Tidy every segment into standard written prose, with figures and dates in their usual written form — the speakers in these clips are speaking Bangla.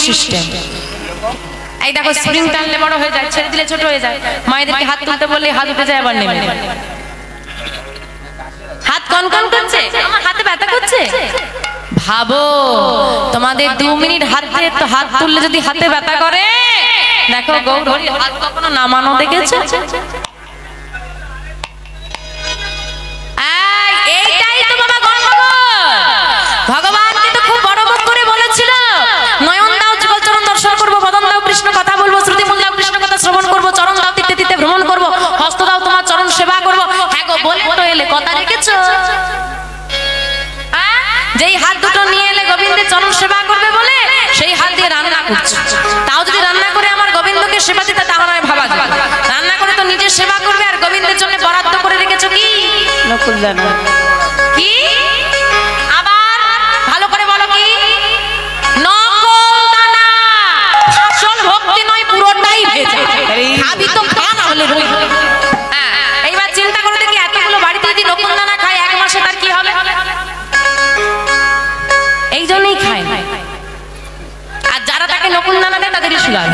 সিস্টেম। এই দেখো স্প্রিং টানলে বড় হয়ে যায়, ছেড়ে দিলে ছোট হয়ে যায়। মায়েদেরকে হাত তুলতে বললে হাত উঠে যায়, আবার নেমে যায়। হাত কনকন করছে, আমার হাতে ব্যথা করছে। ভাবো তোমাদের 2 মিনিট হাত তুললে যদি হাতে ব্যথা করে, দেখো গৌরহরি হাত কখনো নামানো দেখেছো? এইটাই তো বাবা গণভগবান। ভগবান কিন্তু খুব বড় মুখ করে বলেছিল, নয়ন দাও যুগল চরণ দর্শন করবো, বদন দাও কৃষ্ণ কথা বলবো, শ্রুতি মূল দাও কৃষ্ণ কথা শ্রবণ করবো, চরণ দাও তিতে তিতে ভ্রমণ করবো, হস্ত দাও তোমার চরণ সেবা করবো। হ্যাঁ গো বলে তো এলে, কথা রেখেছো? যেই হাত দুটো নিয়ে এলে গোবিন্দের চরণ সেবা করবে বলে, সেই হাত দিয়ে রান্না করছো। তাও যদি রান্না করে আমার গোবিন্দকে সেবা দিতে, তাহলে ভাবা যায়। রান্না করে তো নিজের সেবা করবে, আর গোবিন্দের জন্য বরাদ্দ করে রেখেছো কি? নকুলদানা। কি? আবার ভালো করে বলো কি? নকুলদানা। আসল ভক্তি নয়, পুরোটাই ভেজা। খাবি তো খা, না হলে রই। এইবার চিন্তা করে দেখি, এতগুলো বাড়িতে যদি নকুলদানা খায়, 1 মাসে তার কি হবে? এই জন্যই খায় না। আর যারা তাকে নকুলদানা দেয়, তাদেরই সুগার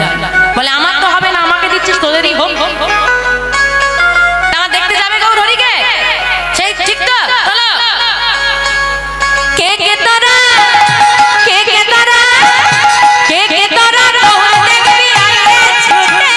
বলে, আমার তো হবে না, আমাকে দিচ্ছিস, তোদেরই হোক। আমার দেখতে যাবে গৌরহরিকে, সেই ঠিক তো? বলো কে কে তোরা, কে কে তোরা, কে কে তোরা দেখবি আইলে ছুটে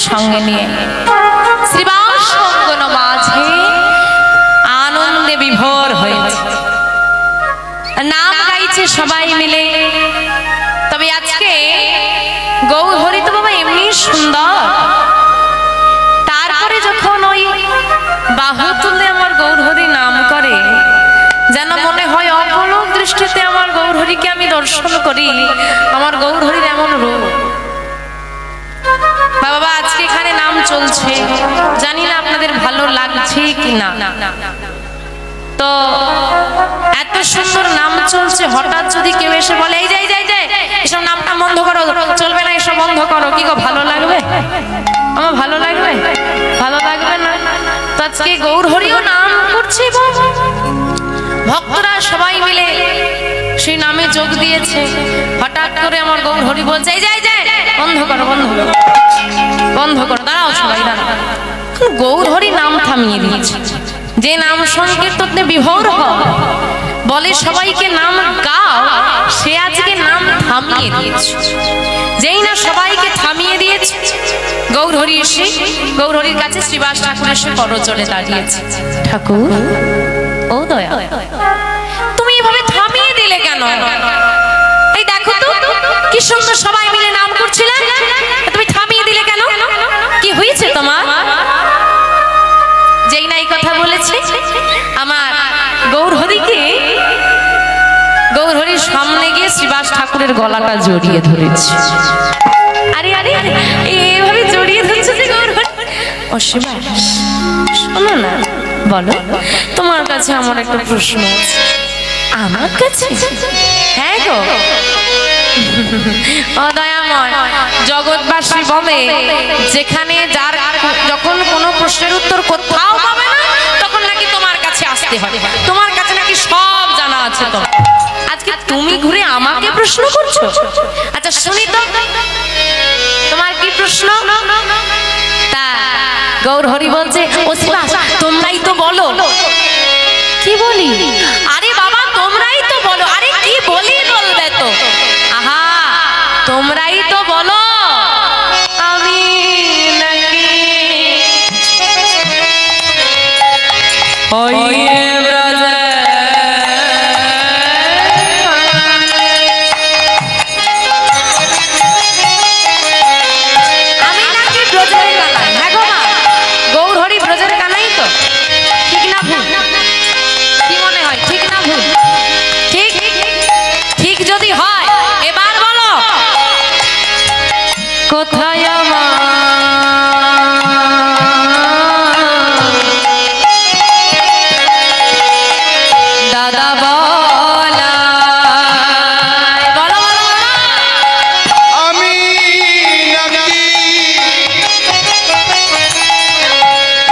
সঙ্গে নিয়ে শ্রীবাস অঙ্গন মাঝে আনন্দে বিভোর হয়েছে, নাম গাইছে সবাই মিলে। তবে আজকে গৌরহরি তো বাবা এমনি সুন্দর, তারপরে যখন ওই বাহু তুলে আমার গৌরহরি নাম করে, যেন মনে হয় অপলক দৃষ্টিতে আমার গৌরহরিকে আমি দর্শন করি। আমার গৌরহরির এমন রূপ। বাবা আজকে এখানে নাম চলছে, জানি না আপনাদের ভালো লাগছে কি না। তো এত সুন্দর নাম চলছে, হঠাৎ যদি কেউ এসে বলে এই যাই যাই যাই এসব নামটা বন্ধ করো, চলবে না, এসব বন্ধ করো, কি গো ভালো লাগবে? আমার ভালো লাগবে? ভালো লাগবে না। তো আজকে গৌরহরিও নাম করছে, ভক্তরা সবাই মিলে সেই নামে যোগ দিয়েছে। হঠাৎ করে আমার গৌরহরি বলছে এই যাই যাই বন্ধ করো, বন্ধ করো, বন্ধ করো, দাঁড়াও সবাই দাঁড়াও। গৌরহরি নাম থামিয়ে দিয়েছে। যে নাম সংকীর্তনে বিভোর বলে সবাইকে নাম গাও, সে আজকে নাম থামিয়ে দিয়েছে। যেই না সবাইকে থামিয়ে দিয়েছে, গৌরহরি এসে গৌরহরির কাছে শ্রীবাস ঠাকুর এসে করজোড়ে দাঁড়িয়েছে। ঠাকুর ও দয়া, তুমি এভাবে থামিয়ে দিলে কেন? এই দেখো তো কি সুন্দর সবাই মিলে নাম করছিলেন, তুমি থামিয়ে দিলে কেন? কি হয়েছে তোমার? যেই না এই কথা বলেছে, আমার গৌরহরিকে গৌরহরির সামনে গিয়ে শ্রীবাস ঠাকুরের গলাটা জড়িয়ে ধরেছি। আরে আরে এইভাবে জড়িয়ে ধরছো যে গৌরহরি। ও শ্রীবাস শোনো না, বলো তোমার কাছে আমার একটা প্রশ্ন আছে। আমার কাছে? হ্যাঁ গো। ও দয়াময়, জগৎবাসী বলে যেখানে যার যখন কোনো প্রশ্নের উত্তর কোথাও পাবে না তখন নাকি তোমার কাছে আসতে হয়, তোমার কাছে নাকি সব জানা আছে। তো আজকে তুমি ঘুরে আমাকে প্রশ্ন করছো? আচ্ছা শুনি তো তোমার কি প্রশ্ন। তা গৌরহরি বলছে, ও শ্রীবাস তোমরাই তো বলো। কি বলি? আরে বাবা তোমরাই তো বলো। আরে কি বলি বলবে তো? আহা তোমরাই তো বলো। আমি নাকি কোথায় দাদা বলা বলো আমি নাকি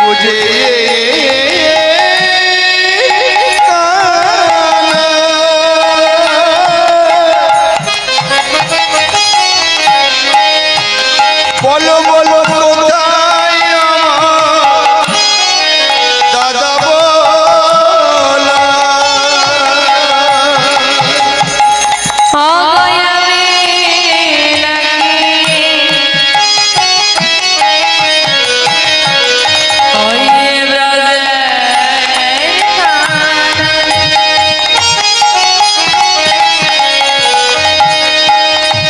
বুঝে বলো বলো কোথায় আমার দাদা বলা।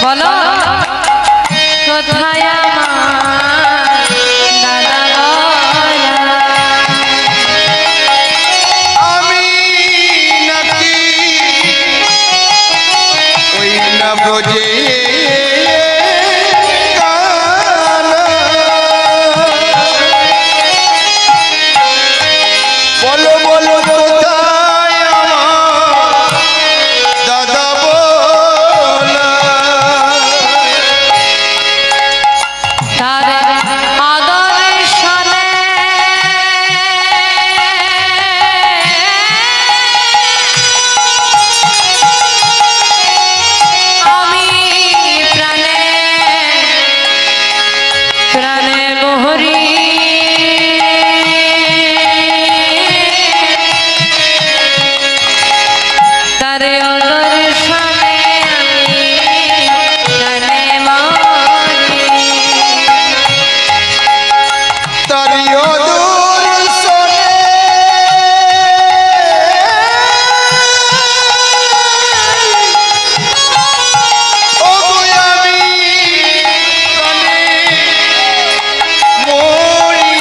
বলো কোথায় আমি নাকি ওই না ব্রজে বলো বলো কোথায় আমার দাদা বলা। তার আদরের সনে আমি প্রাণে প্রাণে মোহরি। তার আদরের সনে আমি প্রাণে মোহরি। তারি অদূর শোনে ওগো আমি প্রাণে মরি।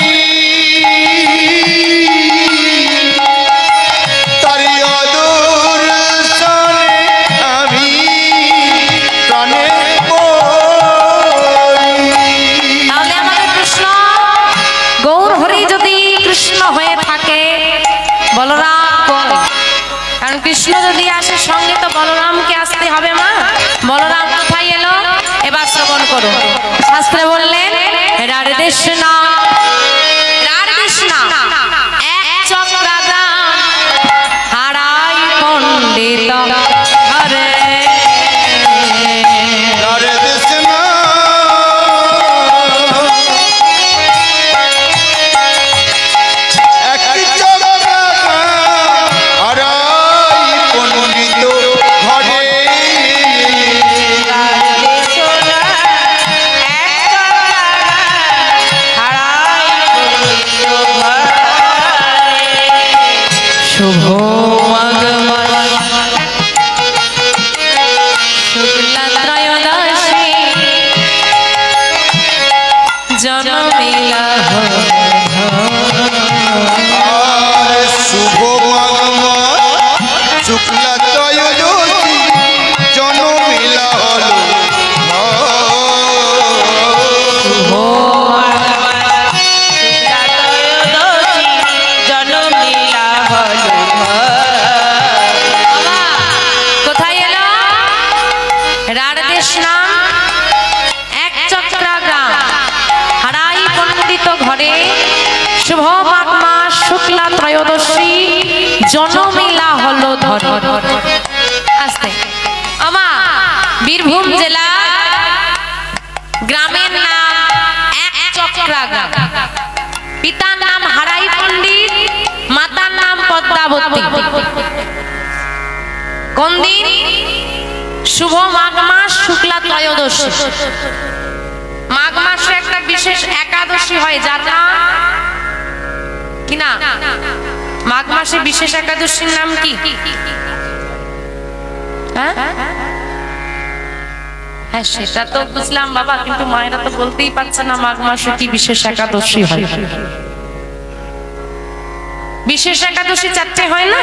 তারি অদূর শোনে আমি প্রাণে মরি। তাহলে আমাদের প্রশ্ন, গৌরহরি যদি কৃষ্ণ হয়ে থাকে বলরাম কই? কারণ কৃষ্ণ যদি আসে সঙ্গে তো বলরামকে আসতে হবে। মা বলরাম কোথায় এলো এবার শ্রবণ করো। শাস্ত্রে বললেন রাধে কৃষ্ণ রাধে কৃষ্ণ এক চক্রাদান হারাই পণ্ডিত ঘরে। রাধে কৃষ্ণ একটি চক্রাদান হারাই পণ্ডিত ঘরে। হারাই কোন দিন? শুভ মাঘ মাস শুক্লা ত্রয়োদশী। মাঘ মাসে একটা বিশেষ একাদশী হয়, যার নাম কি না? মাঘ মাসে বিশেষ একাদশীর নাম কি? হ্যাঁ সেটা তো বুঝলাম বাবা, কিন্তু মায়েরা তো বলতেই পারছে না মাঘ মাসে কি বিশেষ একাদশী হয়। বিশেষ একাদশী চারটে হয় না?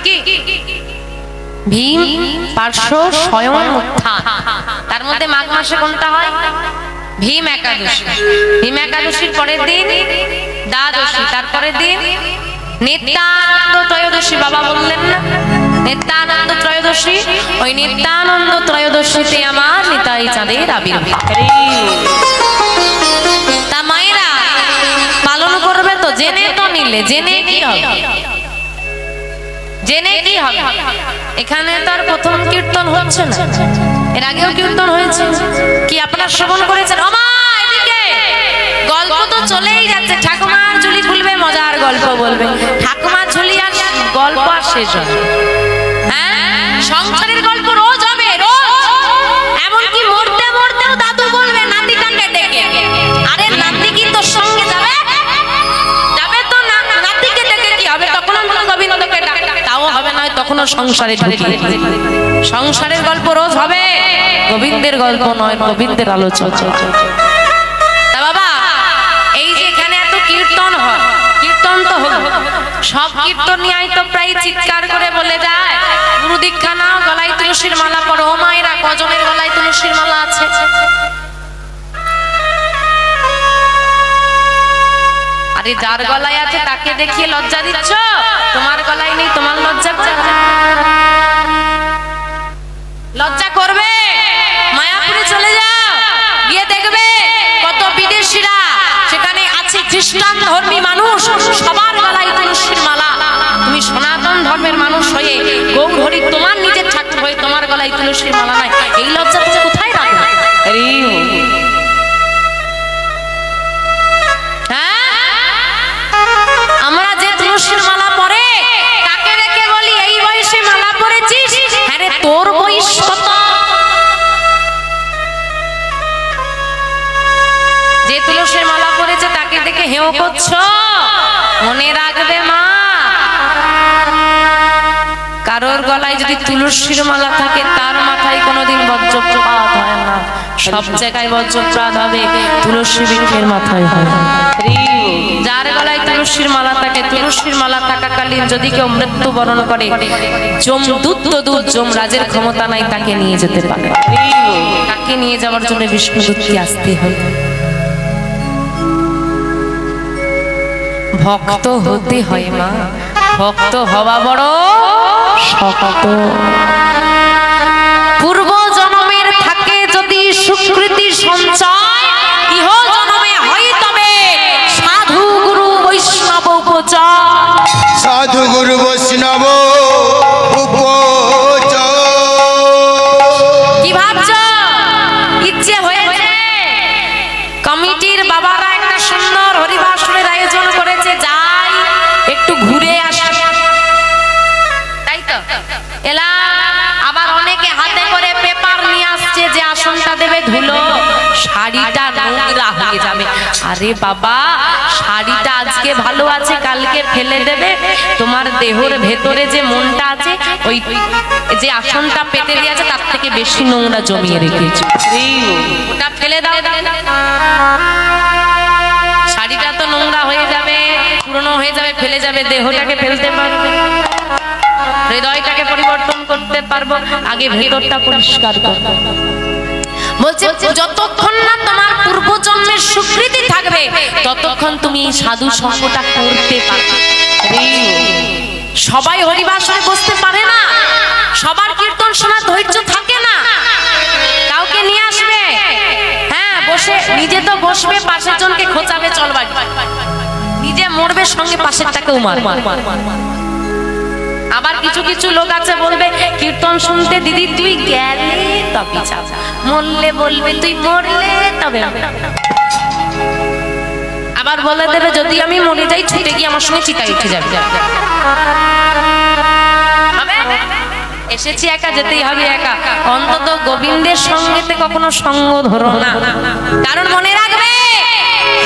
কি? ভীম, পার্শ্ব, স্বয়ং, উত্থান। তার মধ্যে মাঘ মাসে কোনটা হয়? ভীম একাদশী। ভীম একাদশীর পরের দিন দ্বাদশী, তারপরের দিন নিত্যানন্দ ত্রয়োদশী। বাবা বললেন না নিত্যানন্দ ত্রয়োদশী? ওই নিত্যানন্দ ত্রয়োদশীতে আমার নিতাই চাঁদের আবির্ভাব। তা মায়েরা পালন করবে তো? জেনে তো নিলে, জেনে কি হবে? জেনে কি হবে? এখানে তো আর প্রথম কীর্তন হচ্ছে না, এর আগেও কীর্তন হয়েছে। কি আপনারা শ্রবণ করেছেন? ওমা এদিকে গল্প তো চলেই যাচ্ছে। ঠাকুমার ঝুলি খুলবে, মজার গল্প বলবে। ঠাকুমার ঝুলি আর গল্প আর শেষ হবে? হ্যাঁ, সংসারের গল্প রোজ হবে, রোজ। এমনকি মরতে মরতেও দাদু বলবে নাতিটাকে ডেকে, আরে নাতি কি তোর সঙ্গে যাবে? যাবে তো না, নাতিকে ডেকে কি হবে? তখন গোবিন্দকে ডাক, তাও হবে না, তখনও সংসারে ঢুকি। সংসারের গল্প রোজ হবে, গোবিন্দের গল্প নয়, গোবিন্দের আলোচনা। তা বাবা এই যে এখানে এত কীর্তন হয়, কীর্তন তো হলো, সব কীর্তনিয়াই তো প্রায় চিৎকার করে বলে যায় গুরু দীক্ষা নাও, গলায় তুলসীর মালা পরো। ও মায়েরা কজনের গলায় তুলসীর মালা আছে? আরে যার গলায় আছে তাকে দেখিয়ে লজ্জা দিচ্ছ? তোমার গলায় নেই, তোমার লজ্জা করবে? লজ্জা করবে? মায়াপুরে চলে যাও, গিয়ে দেখবে কত বিদেশিরা সেখানে আছে, খ্রিস্টান ধর্মী মানুষ, সবার গলায় তুলসীর মালা। তুমি সনাতন ধর্মের মানুষ হয়ে গৌরহরি তোমার নিজের ঠাকুর হয়ে তোমার গলায় তুলসীর মালা নাই, এই লজ্জা তুমি কোথায় রাখবে? আমরা যে তুলসীর মালা পরে তাকে রেখে বলি এই বয়সে মালা পরেছিস? হ্যাঁ রে, তোর বয়স কত? যে তুলসীর মালা পরেছে তাকে দেখে হেও করছো? মনে রাখবে মা, কারোর গলায় যদি তুলসীর মালা থাকে তার মাথায় কোনোদিন বজ্রপাত হয় না। সব জায়গায় বজ্রপাত হবে, তুলসী বৃক্ষের মাথায় হয়। যার গলায় তুলসীর মালা থাকে, তুলসীর মালা থাকাকালীন যদি কেউ মৃত্যুবরণ করে, যমদূত যমরাজের ক্ষমতা নাই তাকে নিয়ে যেতে পারে। তাকে নিয়ে যাওয়ার জন্য বিষ্ণুদূতকে আসতে হয়। ভক্ত হতে হয় মা, ভক্ত হওয়া বড় শক্ত। পূর্ব জন্মের থাকে যদি সুকৃতি সঞ্চয়, ইহ জন্মে হয় তবে সাধু গুরু বৈষ্ণব উপচয়। সাধু গুরু বৈষ্ণব উপচয়। কি ভাবছ? ইচ্ছে হয়েছে? কমিটির বাবারা একটা সুন্দর হরিবাসনের আয়োজন করেছে, যাই একটু ঘুরে আসা, তাই তো এলা। আবার অনেকে হাতে করে পেপার নিয়ে আসছে যে আসনটা দেবে ধুলো, শাড়িটা নোংরা হয়ে যাবে। আরে বাবা, শাড়িটা আজকে ভালো আছে, কালকে ফেলে দেবে। তোমার দেহর ভেতরে যে মনটা আছে, ওই যে আসনটা পেতে দিয়ে আছে তার থেকে বেশি নোংরা জমিয়ে রেখেছে, ওটা ফেলে দাও। শাড়িটা তো নোংরা হয়ে যাবে, পুরনো হয়ে যাবে, ফেলে যাবে, দেহটাকে ফেলতে পারবে, হৃদয়টাকে পরিবর্তন করতে পারবো, আগে ভেতরটা পরিষ্কার করবো। বলছে যতক্ষণ না তোমার পূর্বজন্মের স্বীকৃতি থাকবে ততক্ষণ তুমি সাধু সঙ্গটা করতে পারবে। সবাই হরিবাসরে বসতে পারে না, সবার কীর্তন শোনার ধৈর্য থাকে না। কাউকে নিয়ে আসবে, হ্যাঁ বসে, নিজে তো বসবে, পাশের জনকে খোঁচাবে, চলবা, নিজে মরবে, সঙ্গে পাশেরটাকেও মারবে। আবার কিছু কিছু লোক আছে বলবে কীর্তন শুনতে, দিদি তুই গেলে তবে যাবে, মরলে বলবে তুই মরলে তবে। আবার বলে দেবে যদি আমি মরে যাই ছুটে গিয়ে আমার সঙ্গে চিতায় উঠে যাবে। এসেছি একা, যেতেই হবে একা। অন্তত গোবিন্দের সঙ্গেতে কখনো সঙ্গ ধরো না, কারণ মনে রাখবে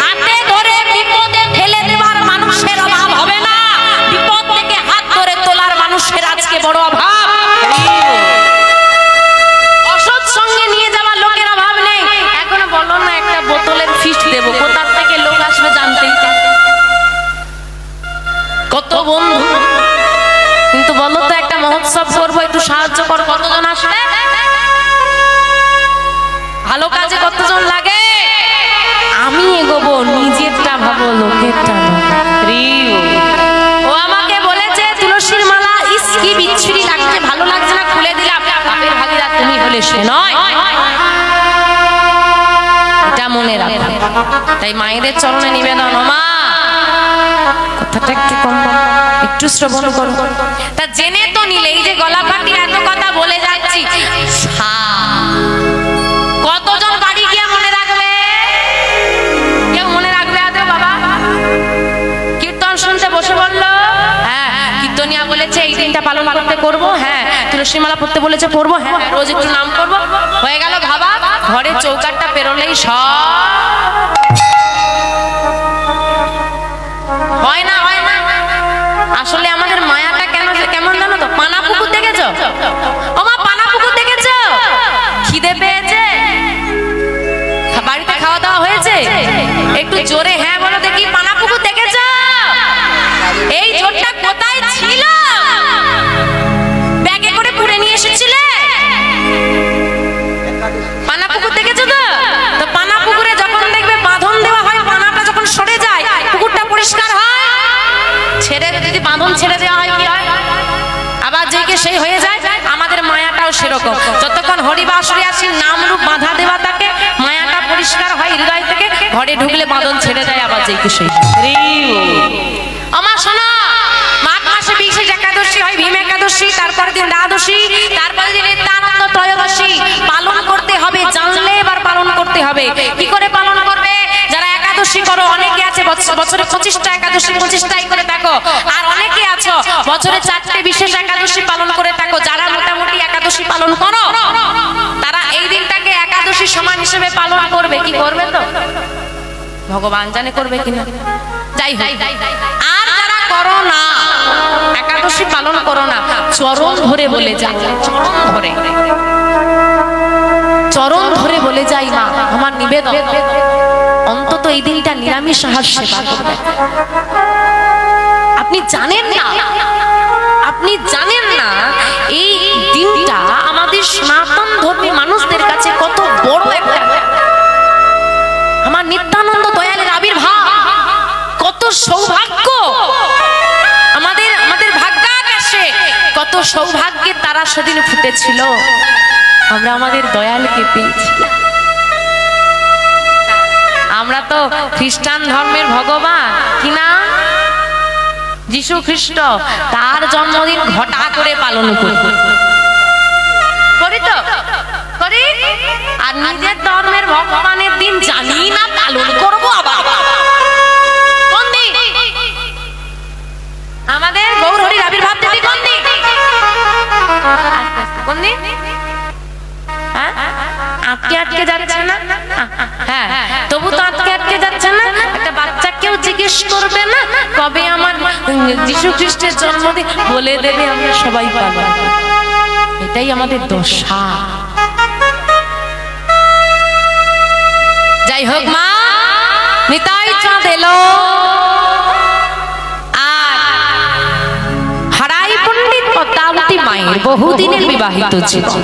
হাতে ধরে বিপদে ফেলে দেওয়ার মানুষের অভাব হবে না, বিপদ থেকে হাত ধরে তোলার মানুষের আজকে বড় অভাব। অসৎ সঙ্গে নিয়ে যাওয়ার লোকের অভাব নেই। এখন বলো না একটা বোতলের ফিস্ট দেবো, কোথা থেকে লোক আসবে জানতেই কত বন্ধু, কিন্তু বলো তো একটা মহোৎসব করবো, একটু সাহায্য কর, কতজন আসবে? ভালো কাজে কতজন লাগে? আমি এগোবো, নিজেরটা ভাবো, লোকেরটা না। ও আমাকে বলেছে তুলসীর মালা, ইস কি বিচ্ছিরি লাগছে, ভালো লাগছে না, খুলে দিলাম। বাপের ভাগিরা তুমি হলে সে নয়, এটা মনে রাখো। তাই মায়েদের চরণে নিবেদন, ও মা কথাটা একটু কম, একটু শ্রবণ করো। তা জেনে তো নিলে, এই যে গলা ফাটিয়ে এত কথা বলে যাচ্ছি, কতজন বাড়ি গিয়ে মনে রাখবে? কেউ মনে রাখবে আদৌ বাবা? কীর্তন শুনতে বসে বললো, হ্যাঁ কীর্তনিয়া বলেছে এই দিনটা পালন করতে করবো, হ্যাঁ তুলসী মালা পড়তে বলেছে পড়বো, হ্যাঁ রোজ একটু নাম করবো, হয়ে গেল ভাবা। ঘরে চৌকাটটা পেরোলেই সব হয় না, হয় না। আসলে আমাদের মায়াটা কেমন জানো তো? পানা পুকুর দেখেছো? ও মা পানা পুকুর দেখেছো? খিদে পেয়েছে, বাড়িতে খাওয়া দাওয়া হয়েছে, একটু জোরে হ্যাঁ বলো দেখি। পানা পুকুর দেখেছো? এই জোরটা কোথায় ছিল? ব্যাগে করে পুড়ে নিয়ে এসেছিলে? পানা পুকুর দেখেছো তো? তো পানা পুকুরে যখন দেখবে বাঁধন দেওয়া হয়, পানাটা যখন সরে যায় পুকুরটা পরিষ্কার হয়। ছেড়ে যদি বাঁধন ছেড়ে দেওয়া হয় কি হয়? আবার যেকে সেই হয়ে যায়। আমাদের মায়াটাও সেরকম, যতক্ষণ হরিবাসরে আসি নাম রূপ বাঁধা দেওয়া থাকে, মায়াটা পরিষ্কার হয় হৃদয় থেকে, ঘরে ঢুকলে বাঁধন ছেড়ে দেয়, আবার যেকে সেই। আমার শোনা, মাঘ মাসে বিশেষ একাদশী হয়, ভীম একাদশী, তারপরে দিন দ্বাদশী, তারপরে দিন নিত্যানন্দ ত্রয়োদশী। পালন করতে হবে, জানলে এবার পালন করতে হবে। কি করে পালন করবে? যারা একাদশী করো, অনেকে আছে বছরে 25টা একাদশী 25টাই করে থাকো, আর অনেকে আছো বছরে 4টে বিশেষ একাদশী পালন করে থাকো। যারা মোটামুটি একাদশী পালন করো, তারা এই দিনটাকে একাদশী সমান হিসেবে পালন করবে। কি করবে তো ভগবান জানে করবে কিনা, যাই হোক। আর যারা করো না, একাদশী পালন করো না, চরণ ধরে বলে যাও, চরণ ধরে বলে যাই, মা আমার নিবেদন অন্তত এই দিনটা নিরামিষ আহার সেবা করবে। আপনি জানেন না, আপনি জানেন না এই দিনটা আমাদের সনাতন ধর্মী মানুষদের কাছে কত বড় একটা, আমার নিত্যানন্দ দয়ালের আবির্ভাব, কত সৌভাগ্য আমাদের ভাগ্যাকাশে, কত সৌভাগ্যের তারা সেদিন ফুটেছিল। আমরা আমাদের দয়ালকে পেয়েছিলাম। আমরা তো খ্রিস্টান ধর্মের ভগবান কি না, যিশু খ্রিস্ট, তার জন্মদিন ঘটা করে পালন করি তো করি, আর নিজের ধর্মের ভগবানের দিন জানি না পালন করবো। আবার কোন দিন? আমাদের গৌর হরির আবির্ভাব তিথি কোন দিন? কোন দিন? আটকে আটকে যাচ্ছে না? হ্যাঁ, তবু তো আটকে যাচ্ছে না। একটা বাচ্চাকেও জিজ্ঞেস করবে না কবে আমার যিশু খ্রিস্টের জন্মদিন, বলে দেবে আমরা সবাই পালন। এটাই আমাদের দশা। যাই হোক মা, নিতাই চাঁদ এলো, আর হারাই পণ্ডিত পদ্মাবতী মায়ের বহুদিনের বিবাহিত জীবন,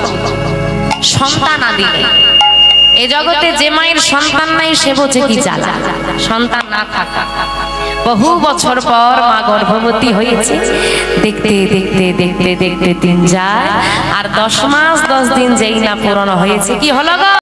সন্তান আদি এ জগতে যে মায়ের সন্তান নাই সে বোঝে কি জ্বালা। সন্তান না থাকা, বহু বছর পর মা গর্ভবতী হয়েছে। দেখতে দেখতে দেখতে দেখতে দিন যায়, আর 10 মাস 10 দিন যেই না পূরণ হয়েছে, কি হলো গো?